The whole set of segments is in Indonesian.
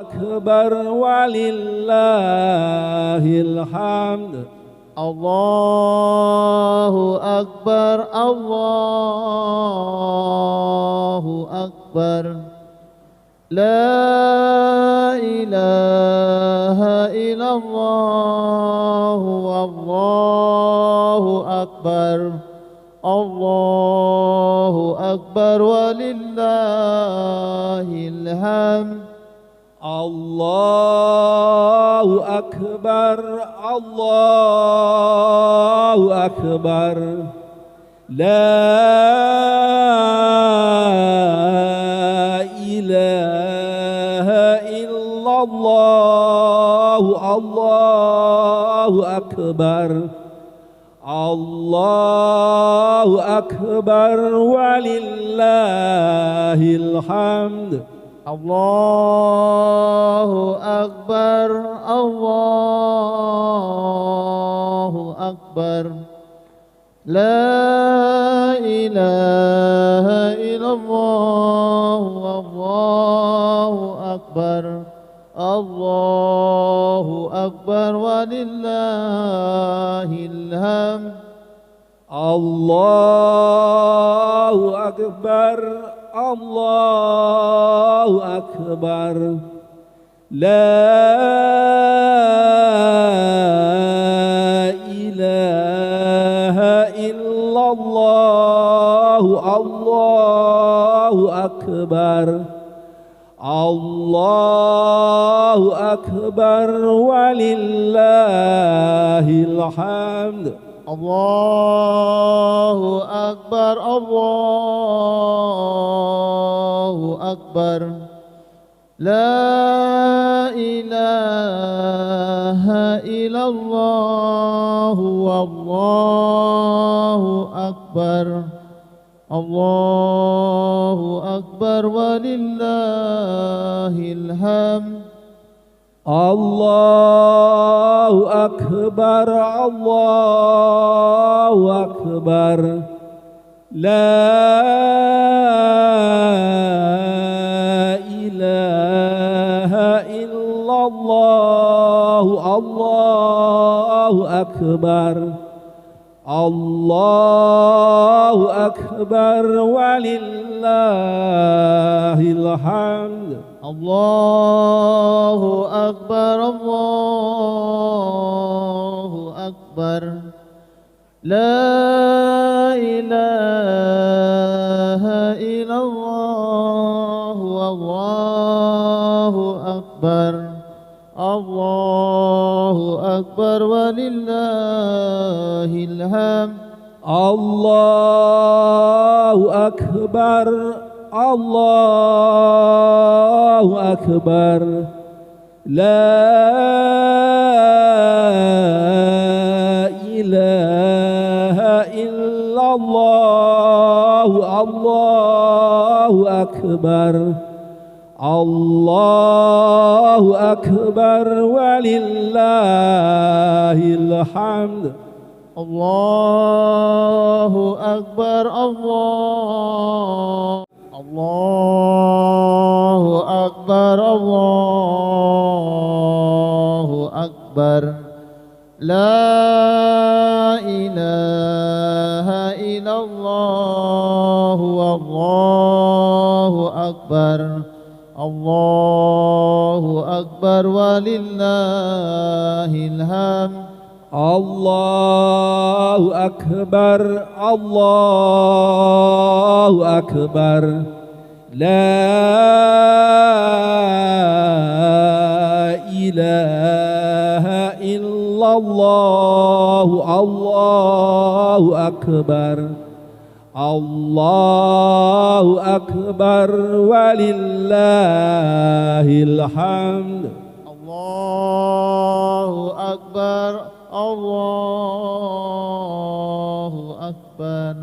أكبر ولله الحمد. الله أكبر الله أكبر لا إله إلا الله والله أكبر الله أكبر ولله الحمد. الله أكبر الله أكبر لا إله إلا الله الله أكبر الله أكبر ولله الحمد. الله أكبر الله أكبر لا إله إلا الله والله أكبر الله أكبر ولله الحمد. الله أكبر الله أكبر لا إله إلا الله الله أكبر الله أكبر ولله الحمد. الله أكبر الله أكبر لا إله إلا الله والله أكبر الله أكبر ولله الحمد. الله أكبر الله أكبر لا إله إلا الله الله أكبر الله أكبر ولله الحمد. الله أكبر الله أكبر لا إله إلا الله والله أكبر الله أكبر ولله الحمد. الله أكبر الله أكبر لا إله إلا الله الله أكبر الله أكبر ولله الحمد. الله أكبر الله أكبر الله أكبر لا إله إلا الله والله أكبر الله أكبر ولله الحمد. الله أكبر الله أكبر لا إله إلا الله الله أكبر الله أكبر ولله الحمد. الله أكبر الله أكبر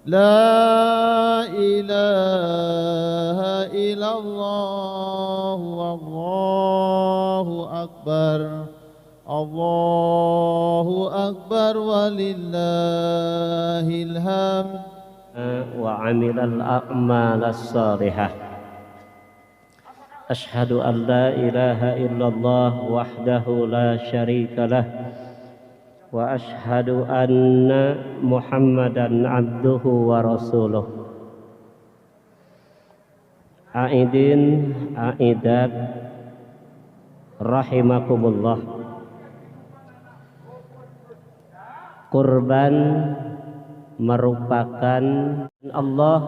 لا إله إلا الله والله أكبر الله أكبر ولله الحمد. وعمل الأعمال الصالحة. Asyhadu an la ilaha illallah wahdahu la syarika lah wa asyhadu anna Muhammadan abduhu wa rasuluh. Aidin aidat rahimakumullah. Kurban merupakan, Allah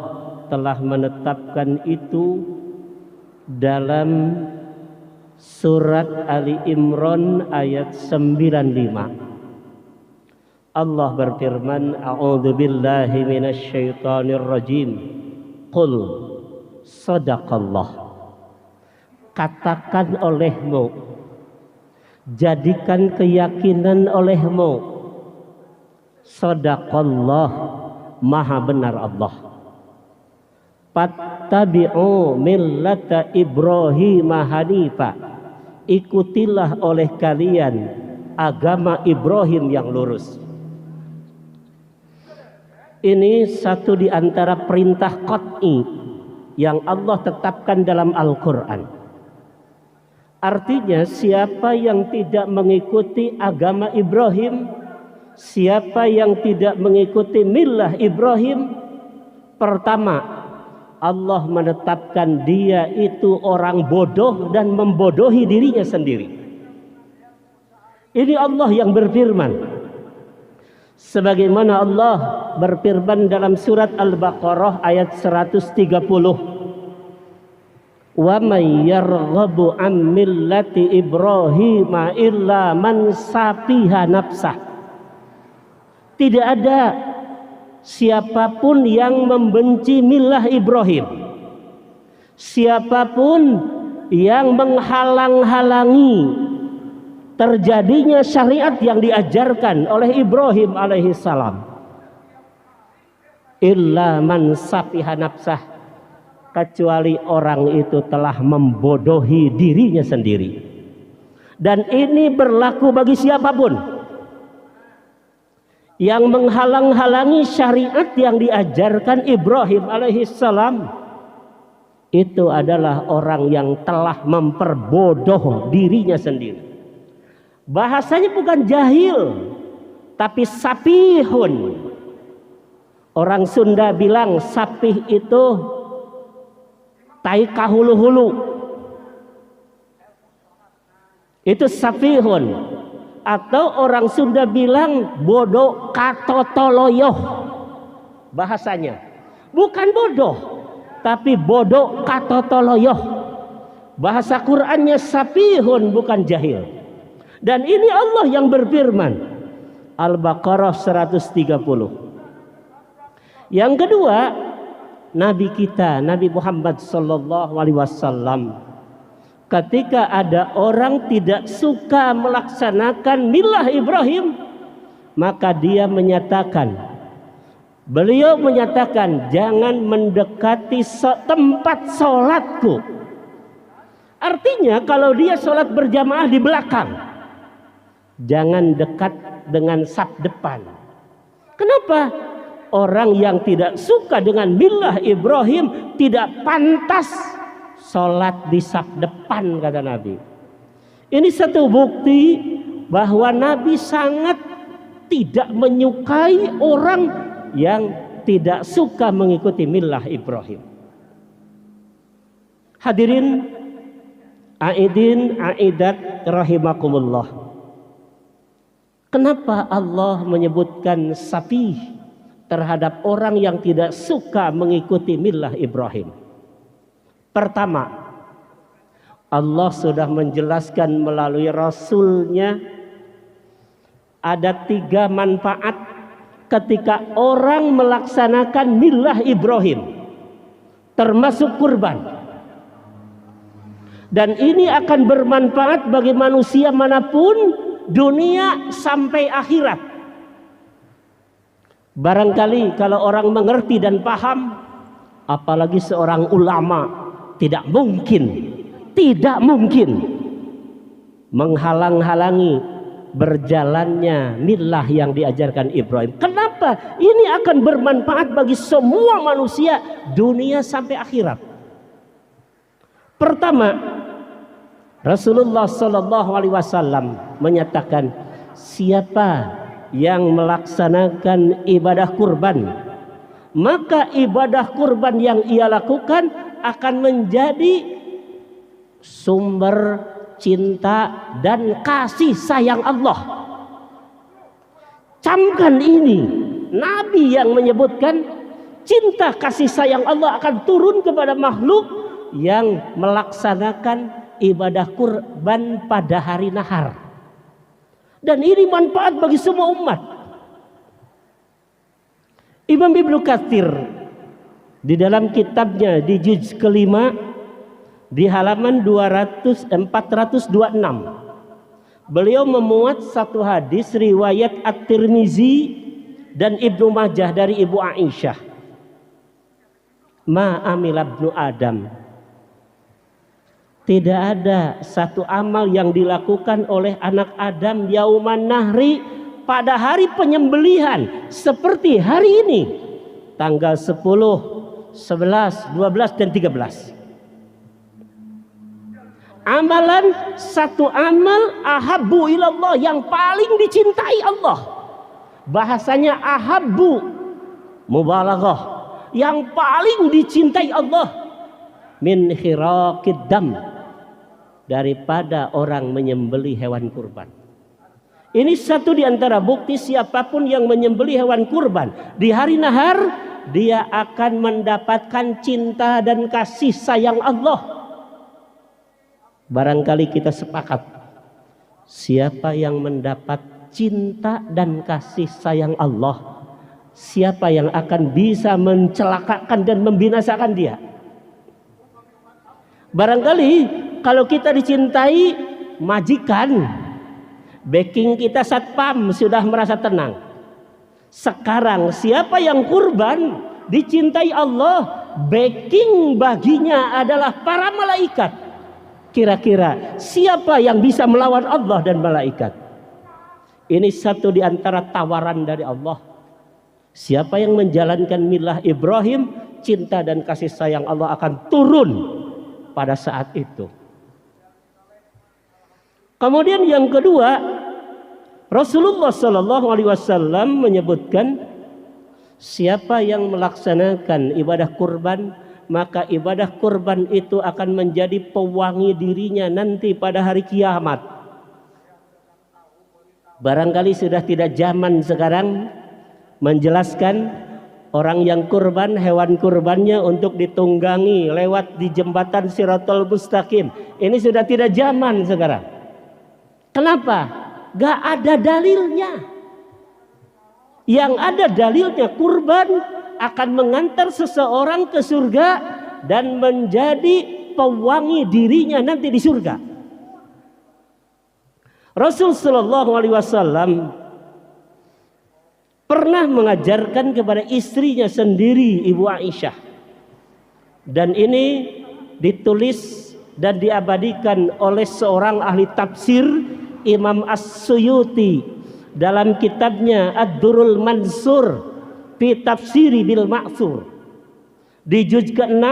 telah menetapkan itu dalam surat Ali Imran ayat 95. Allah berfirman, a'udzu billahi minasyaitonir rajim. Qul sadaqallah. Katakan olehmu, jadikan keyakinan olehmu, sadaqallah, maha benar Allah. Fattabi'u millata Ibrahim hanifa, ikutilah oleh kalian agama Ibrahim yang lurus. Ini satu di antara perintah qat'i yang Allah tetapkan dalam Al-Quran. Artinya siapa yang tidak mengikuti agama Ibrahim, siapa yang tidak mengikuti millah Ibrahim, pertama Allah menetapkan dia itu orang bodoh dan membodohi dirinya sendiri. Ini Allah yang berfirman. Sebagaimana Allah berfirman dalam surat Al-Baqarah ayat 130. Wa may yarghabu an millati Ibrahim illa man safiha nafsah. Tidak ada siapapun yang membenci millah Ibrahim, siapapun yang menghalang-halangi terjadinya syariat yang diajarkan oleh Ibrahim alaihissalam, illa man safiha nafsah, kecuali orang itu telah membodohi dirinya sendiri. Dan ini berlaku bagi siapapun yang menghalang-halangi syariat yang diajarkan Ibrahim alaihissalam, itu adalah orang yang telah memperbodoh dirinya sendiri. Bahasanya bukan jahil, tapi sapihun. Orang Sunda bilang sapih itu tai kahulu-hulu. Itu sapihun. Atau orang Sunda bilang bodoh katotoloyoh. Bahasanya bukan bodoh, tapi bodoh katotoloyoh. Bahasa Qur'annya sapihun, bukan jahil. Dan ini Allah yang berfirman, Al-Baqarah 130. Yang kedua, Nabi kita, Nabi Muhammad sallallahu alaihi wasallam, ketika ada orang tidak suka melaksanakan millah Ibrahim, maka beliau menyatakan jangan mendekati tempat sholatku. Artinya kalau dia sholat berjamaah di belakang, jangan dekat dengan saf depan. Kenapa? Orang yang tidak suka dengan millah Ibrahim tidak pantas sholat di saf depan, kata Nabi. Ini satu bukti bahwa Nabi sangat tidak menyukai orang yang tidak suka mengikuti millah Ibrahim. Hadirin aidin aidat rahimakumullah. Kenapa Allah menyebutkan safih terhadap orang yang tidak suka mengikuti millah Ibrahim? Pertama, Allah sudah menjelaskan melalui Rasulnya ada 3 manfaat ketika orang melaksanakan millah Ibrahim, termasuk kurban. Dan ini akan bermanfaat bagi manusia manapun, dunia sampai akhirat. Barangkali kalau orang mengerti dan paham, apalagi seorang ulama, tidak mungkin menghalang-halangi berjalannya millah yang diajarkan Ibrahim. Kenapa? Ini akan bermanfaat bagi semua manusia, dunia sampai akhirat. Pertama, Rasulullah Shallallahu Alaihi Wasallam menyatakan, siapa yang melaksanakan ibadah kurban, maka ibadah kurban yang ia lakukan akan menjadi sumber cinta dan kasih sayang Allah. Camkan ini, Nabi yang menyebutkan cinta kasih sayang Allah akan turun kepada makhluk yang melaksanakan ibadah kurban pada hari nahar. Dan ini manfaat bagi semua umat. Imam Ibnu Katsir di dalam kitabnya di juz kelima di halaman 426 beliau memuat satu hadis riwayat At-Tirmizi dan Ibnu Majah dari Ibu Aisyah. Ma amila ibnu Adam, tidak ada satu amal yang dilakukan oleh anak Adam yauman nahri, pada hari penyembelihan seperti hari ini, tanggal 10, 11, 12 dan 13. Amalan, satu amal ahabbu ilallah, yang paling dicintai Allah. Bahasanya ahabbu mubalaghah, yang paling dicintai Allah, min khiraqid dam, daripada orang menyembelih hewan kurban. Ini satu di antara bukti siapapun yang menyembelih hewan kurban di hari nahar, dia akan mendapatkan cinta dan kasih sayang Allah. Barangkali kita sepakat, siapa yang mendapat cinta dan kasih sayang Allah, siapa yang akan bisa mencelakakan dan membinasakan dia? Barangkali kalau kita dicintai majikan, backing kita satpam, sudah merasa tenang. Sekarang siapa yang kurban dicintai Allah, backing baginya adalah para malaikat. Kira-kira siapa yang bisa melawan Allah dan malaikat? Ini satu di antara tawaran dari Allah. Siapa yang menjalankan milah Ibrahim, cinta dan kasih sayang Allah akan turun pada saat itu. Kemudian yang kedua, Rasulullah Shallallahu Alaihi Wasallam menyebutkan, siapa yang melaksanakan ibadah kurban, maka ibadah kurban itu akan menjadi pewangi dirinya nanti pada hari kiamat. Barangkali sudah tidak zaman sekarang menjelaskan orang yang kurban, hewan kurbannya untuk ditunggangi lewat di jembatan Shiratal Mustaqim. Ini sudah tidak zaman sekarang. Kenapa? Gak ada dalilnya. Yang ada dalilnya, kurban akan mengantar seseorang ke surga dan menjadi pewangi dirinya nanti di surga. Rasul Shallallahu Alaihi Wasallam pernah mengajarkan kepada istrinya sendiri, Ibu Aisyah, dan ini ditulis dan diabadikan oleh seorang ahli tafsir, Imam As-Suyuti, dalam kitabnya Ad-Durrul Mansur fi Tafsiri bil Ma'thur di juz ke-6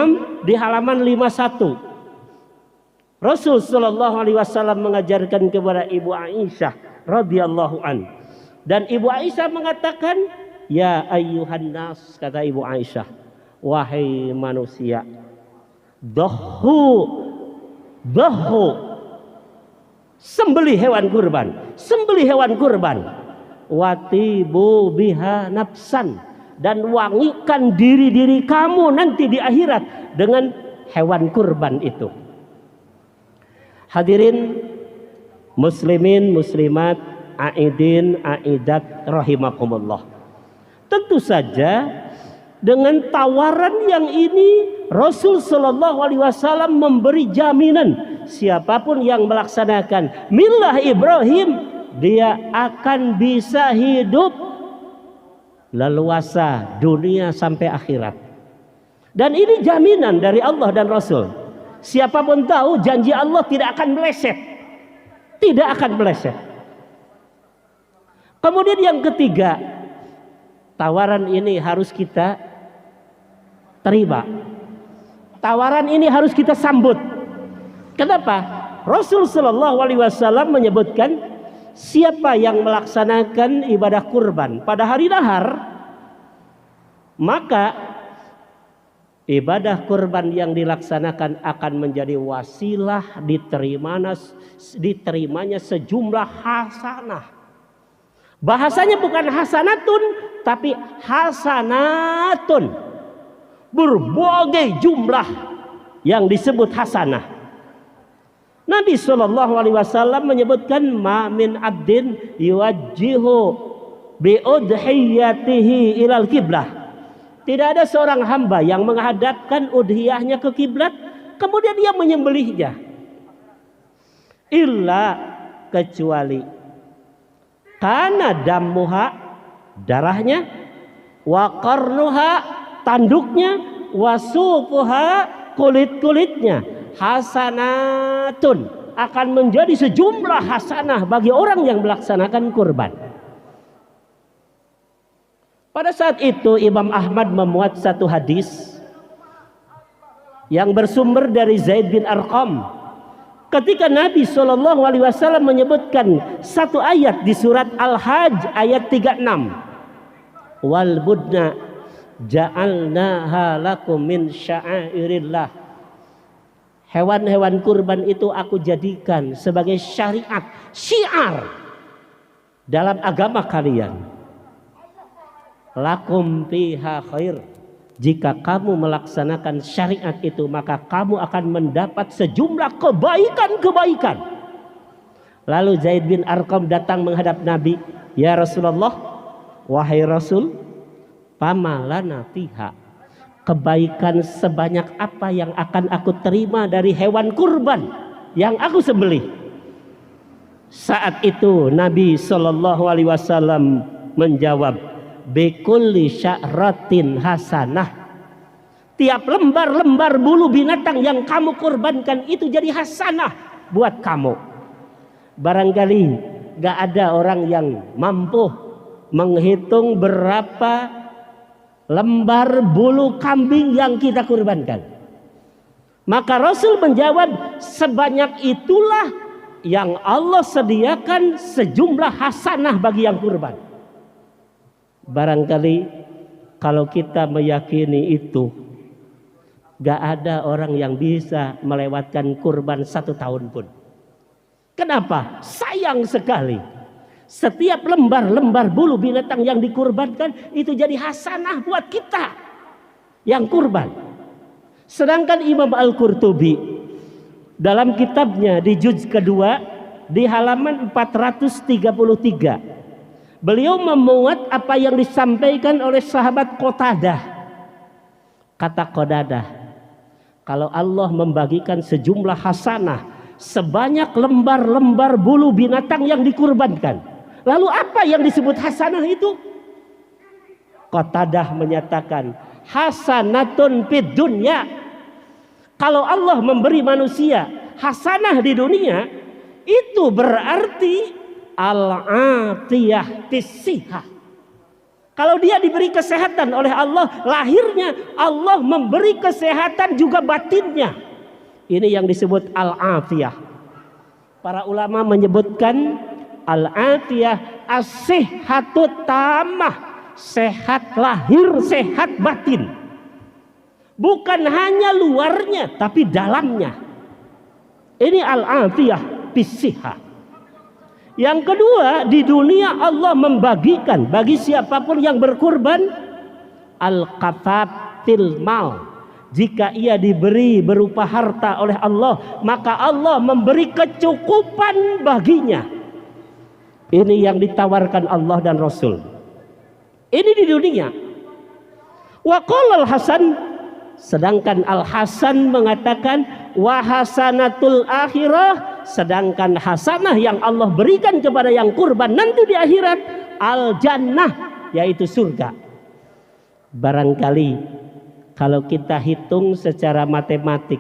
di halaman 51. Rasul sallallahu alaihi wasallam mengajarkan kepada Ibu Aisyah radhiyallahu an, dan Ibu Aisyah mengatakan, ya ayyuhan nas, kata Ibu Aisyah, wahai manusia, dhahu sembelih hewan kurban, watibu biha nafsan, dan wangikan diri kamu nanti di akhirat dengan hewan kurban itu. Hadirin muslimin muslimat, aidin aidat rahimakumullah. Tentu saja dengan tawaran yang ini Rasul sallallahu alaihi wasallam memberi jaminan, siapapun yang melaksanakan milah Ibrahim, dia akan bisa hidup leluasa dunia sampai akhirat. Dan ini jaminan dari Allah dan Rasul. Siapapun tahu janji Allah tidak akan meleset. Tidak akan meleset. Kemudian yang ketiga, tawaran ini harus kita terima. Tawaran ini harus kita sambut. Kenapa? Rasul sallallahu alaihi wasallam menyebutkan siapa yang melaksanakan ibadah kurban pada hari nahar, maka ibadah kurban yang dilaksanakan akan menjadi wasilah diterimanya sejumlah hasanah. Bahasanya bukan hasanatun, tapi hasanatun. Berbagai jumlah yang disebut hasanah. Nabi SAW menyebutkan ma min abdin yuwajjihu bi udhiyatihi ilal kiblah. Tidak ada seorang hamba yang menghadapkan udhiyahnya ke kiblat kemudian dia menyembelihnya, illa kecuali kana dammuha darahnya, wa qarnuha tanduknya, wa sufuha kulit-kulitnya, hasanatun akan menjadi sejumlah hasanah bagi orang yang melaksanakan kurban. Pada saat itu Imam Ahmad memuat satu hadis yang bersumber dari Zaid bin Arqam. Ketika Nabi SAW menyebutkan satu ayat di surat Al-Hajj ayat 36, wal budna ja'alnaha lakum min sya'airillah. Hewan-hewan kurban itu aku jadikan sebagai syariat, syiar dalam agama kalian. Lakum fiha khair. Jika kamu melaksanakan syariat itu, maka kamu akan mendapat sejumlah kebaikan-kebaikan. Lalu Zaid bin Arqam datang menghadap Nabi, ya Rasulullah, wahai Rasul, pamalana fiha, kebaikan sebanyak apa yang akan aku terima dari hewan kurban yang aku sembelih? Saat itu Nabi SAW menjawab, bikulli sya'ratin hasanah. Tiap lembar-lembar bulu binatang yang kamu kurbankan itu jadi hasanah buat kamu. Barangkali gak ada orang yang mampu menghitung berapa lembar bulu kambing yang kita kurbankan. Maka Rasul menjawab, sebanyak itulah yang Allah sediakan sejumlah hasanah bagi yang kurban. Barangkali kalau kita meyakini itu, gak ada orang yang bisa melewatkan kurban 1 tahun pun. Kenapa? Sayang sekali. Setiap lembar-lembar bulu binatang yang dikurbankan itu jadi hasanah buat kita yang kurban. Sedangkan Imam Al-Qurtubi dalam kitabnya di juz kedua di halaman 433, beliau memuat apa yang disampaikan oleh sahabat Qatadah. Kata Qatadah, kalau Allah membagikan sejumlah hasanah sebanyak lembar-lembar bulu binatang yang dikurbankan, lalu apa yang disebut hasanah itu? Qatadah menyatakan, hasanatun fid dunya. Kalau Allah memberi manusia hasanah di dunia, itu berarti al-atiyah fisihah. Kalau dia diberi kesehatan oleh Allah, lahirnya Allah memberi kesehatan juga batinnya. Ini yang disebut al-atiyah. Para ulama menyebutkan al-atiyah as-sihhatut tamah, sehat lahir, sehat batin. Bukan hanya luarnya tapi dalamnya. Ini al-atiyah fisihah. Yang kedua, di dunia Allah membagikan bagi siapapun yang berkurban al-kafaf fil mal. Jika ia diberi berupa harta oleh Allah, maka Allah memberi kecukupan baginya. Ini yang ditawarkan Allah dan Rasul. Ini di dunia. Wa qala al-Hasan, sedangkan Al-Hasan mengatakan wa hasanatul akhirah, sedangkan hasanah yang Allah berikan kepada yang kurban nanti di akhirat al-jannah, yaitu surga. Barangkali kalau kita hitung secara matematik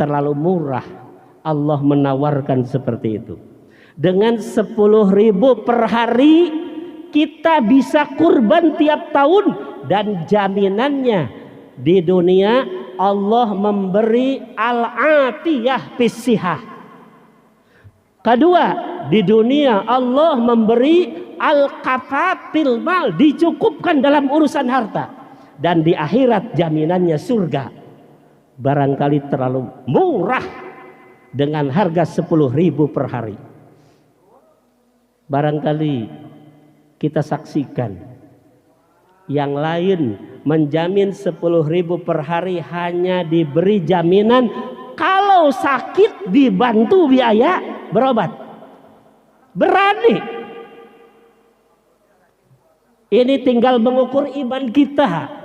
terlalu murah Allah menawarkan seperti itu. Dengan 10.000 per hari kita bisa kurban tiap tahun, dan jaminannya di dunia Allah memberi al-atiyah fisihah. Kedua, di dunia Allah memberi al-kafafil mal, dicukupkan dalam urusan harta. Dan di akhirat jaminannya surga. Barangkali terlalu murah dengan harga 10.000 per hari. Barangkali kita saksikan yang lain menjamin 10.000 per hari hanya diberi jaminan kalau sakit dibantu biaya berobat. Berani. Ini tinggal mengukur iman kita.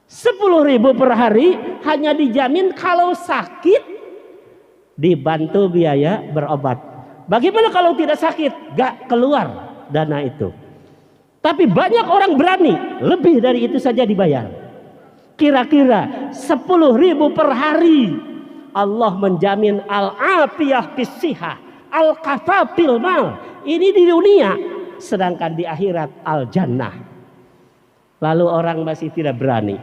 10.000 per hari hanya dijamin kalau sakit dibantu biaya berobat. Bagaimana kalau tidak sakit? Gak keluar dana itu. Tapi banyak orang berani, lebih dari itu saja dibayar. Kira-kira 10.000 per hari Allah menjamin al-afiyah fisihah, al-kafafil mal. Ini di dunia, sedangkan di akhirat al-jannah. Lalu orang masih tidak berani.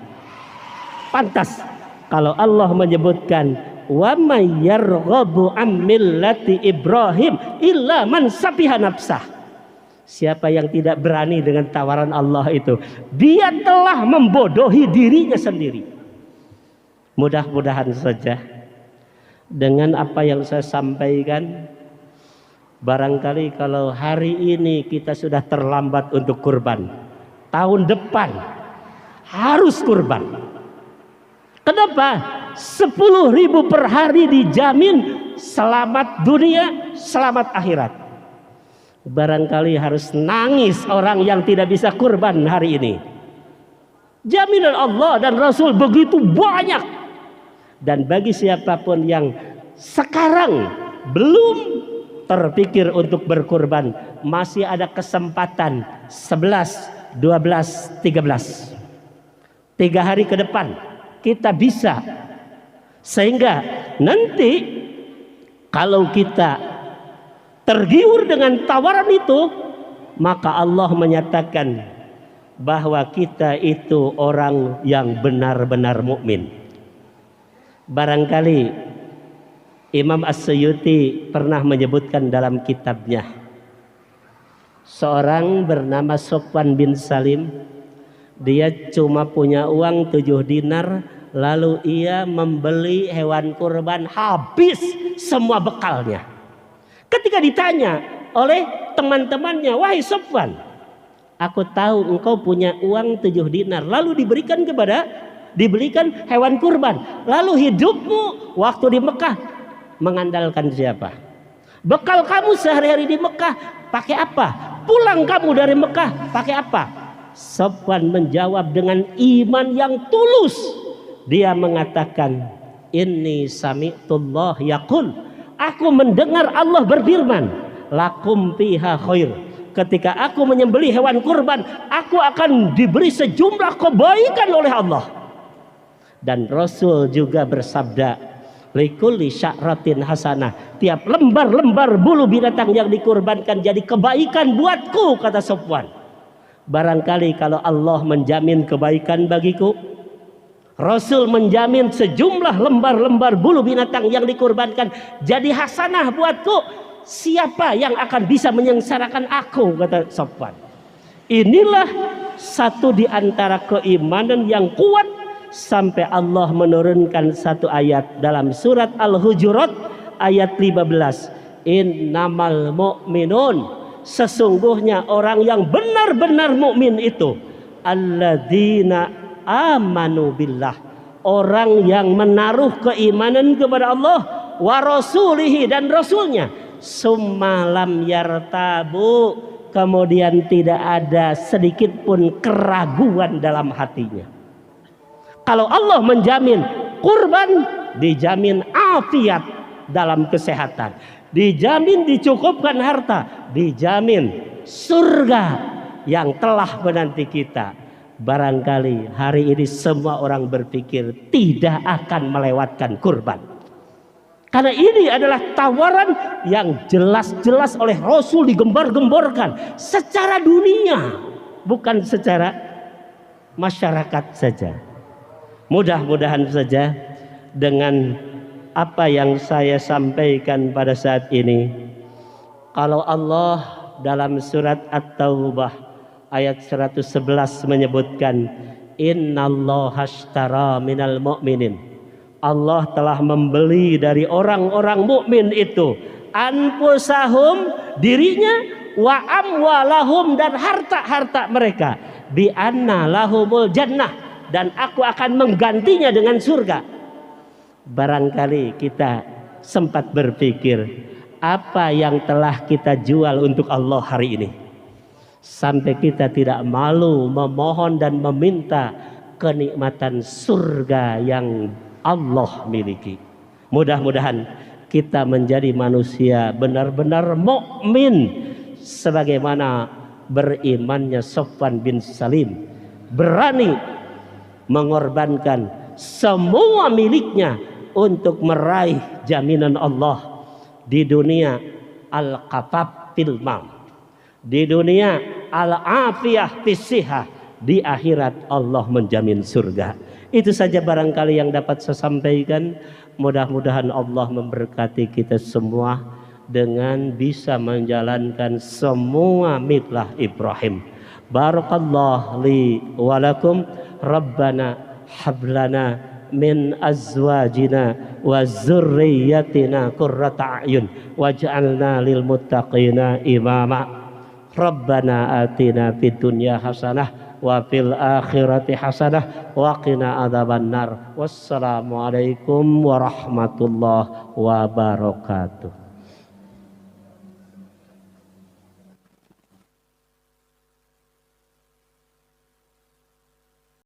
Pantas kalau Allah menyebutkan wa may yarghabu an millati Ibrahim illa man safiha nafsah. Siapa yang tidak berani dengan tawaran Allah itu, dia telah membodohi dirinya sendiri. Mudah-mudahan saja dengan apa yang saya sampaikan, barangkali kalau hari ini kita sudah terlambat untuk kurban, tahun depan harus kurban. Kenapa? 10.000 per hari dijamin selamat dunia, selamat akhirat. Barangkali harus nangis orang yang tidak bisa kurban hari ini. Jaminan Allah dan Rasul begitu banyak. Dan bagi siapapun yang sekarang belum terpikir untuk berkurban, masih ada kesempatan 11, 12, 13. 3 hari ke depan kita bisa, sehingga nanti kalau kita tergiur dengan tawaran itu, maka Allah menyatakan bahwa kita itu orang yang benar-benar mukmin. Barangkali Imam As-Suyuti pernah menyebutkan dalam kitabnya, seorang bernama Sofwan bin Salim, dia cuma punya uang 7 dinar, lalu ia membeli hewan kurban, habis semua bekalnya. Ketika ditanya oleh teman-temannya, wahai Sofwan, aku tahu engkau punya uang 7 dinar, lalu dibelikan hewan kurban, lalu hidupmu waktu di Mekah mengandalkan siapa? Bekal kamu sehari-hari di Mekah pakai apa? Pulang kamu dari Mekah pakai apa? Sofwan menjawab dengan iman yang tulus. Dia mengatakan, inni sami'tullah yaqul, aku mendengar Allah berfirman, lakum fiha khair. Ketika aku menyembelih hewan kurban, aku akan diberi sejumlah kebaikan oleh Allah. Dan Rasul juga bersabda, likulli sya'ratin hasanah, tiap lembar-lembar bulu binatang yang dikurbankan jadi kebaikan buatku, kata Sofwan. Barangkali kalau Allah menjamin kebaikan bagiku, Rasul menjamin sejumlah lembar-lembar bulu binatang yang dikurbankan jadi hasanah buatku, siapa yang akan bisa menyengsarakan aku, kata Sofwan. Inilah satu di antara keimanan yang kuat sampai Allah menurunkan satu ayat dalam surat Al-Hujurat ayat 15. Innamal mu'minun, sesungguhnya orang yang benar-benar mukmin itu alladzina amanu billah, orang yang menaruh keimanan kepada Allah wa rasulihi, dan rasulnya, summa lam yartabu, kemudian tidak ada sedikit pun keraguan dalam hatinya. Kalau Allah menjamin kurban, dijamin afiat dalam kesehatan, dijamin dicukupkan harta, dijamin surga yang telah menanti kita. Barangkali hari ini semua orang berpikir tidak akan melewatkan kurban, karena ini adalah tawaran yang jelas-jelas oleh Rasul digembar-gemborkan secara dunia, bukan secara masyarakat saja. Mudah-mudahan saja dengan apa yang saya sampaikan pada saat ini, kalau Allah dalam surat At-Taubah ayat 111 menyebutkan innallaha ashtara minal mu'minin, Allah telah membeli dari orang-orang mukmin itu anfusahum, dirinya, wa amwalahum, dan harta-harta mereka, bi anna lahumul jannah, dan aku akan menggantinya dengan surga. Barangkali kita sempat berpikir, apa yang telah kita jual untuk Allah hari ini sampai kita tidak malu memohon dan meminta kenikmatan surga yang Allah miliki. Mudah-mudahan kita menjadi manusia benar-benar mukmin sebagaimana berimannya Sofwan bin Salim, berani mengorbankan semua miliknya untuk meraih jaminan Allah di dunia, al-qafaf fil maut, di dunia al-afiyah fisihah, di akhirat Allah menjamin surga. Itu saja barangkali yang dapat saya sampaikan. Mudah-mudahan Allah memberkati kita semua dengan bisa menjalankan semua milah Ibrahim. Barakallahu li wa lakum. Rabbana hablana min azwajina wa zurriyyatina qurrata a'yun waj'alna lil muttaqina imama. Rabbana atina fid dunya hasanah wa fil akhirati hasanah wa qina adzabannar. Wassalamualaikum warahmatullahi wabarakatuh.